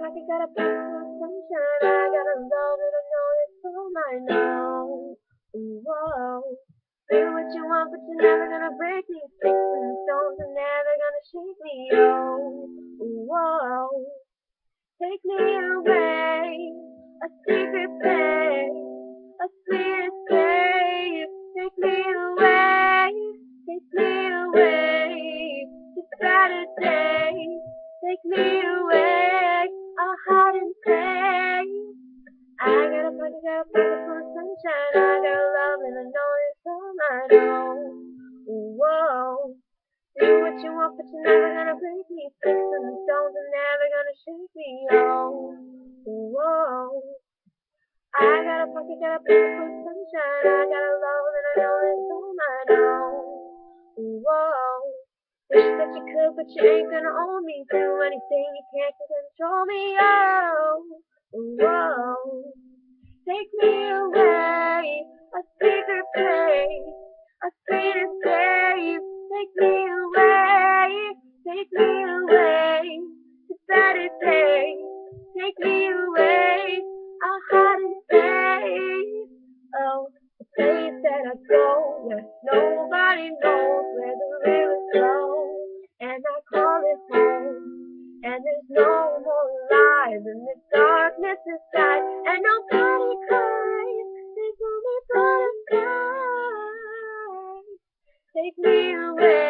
pocket, got a pocket full of sunshine. I got a love and I know it's all mine now. Ooh, whoa. Do what you want, but you're never gonna break me. Sticks and stones are never gonna shake me. Oh, ooh, whoa. Take me away, a secret place, a sweet escape. Take me away, take me away to better days. Take me away, a hiding place. I got a pocket full of sunshine. I got a love and I know it's all mine. Oh, whoa. Do what you want, but you're never gonna break me. Sticks and stones are never gonna shake me. Oh, whoa. I got a pocket full of sunshine. I got a love and I know it's all mine. Oh, whoa. Wish that you could, but you ain't gonna own me. Do anything you can't control me. Oh, whoa. Take me away, a secret place, a sweet escape. Take me away, take me away to better days. Take me away, a hiding place. Oh, the place that I go where nobody knows where the rivers flow, and I call it home. And there's no more lies in the darkness inside, and nobody cries. There's only blood and sky. Take me away.